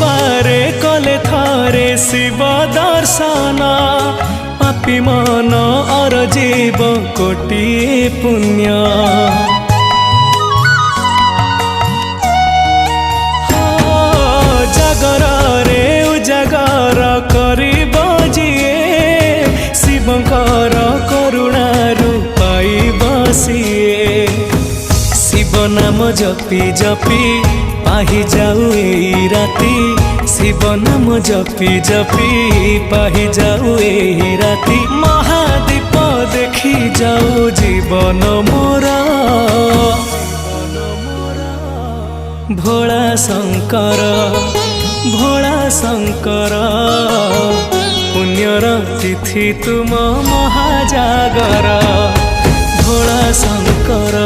बारे कले थारे शिव दर्शन पापी मन और जीव कोटि पुण्य जागर रे उजागर करिब जिए शिवकर करुणारू पाइब सिए शिव नाम जपी जपी पाहि जाऊ एई राती शिव नाम जपी जपी पाहि जाऊ एई राती महादीप देखी जाऊ जीवन मोरा भोला शंकर पुण्यर तिथि तुम महाजागर भोला शंकर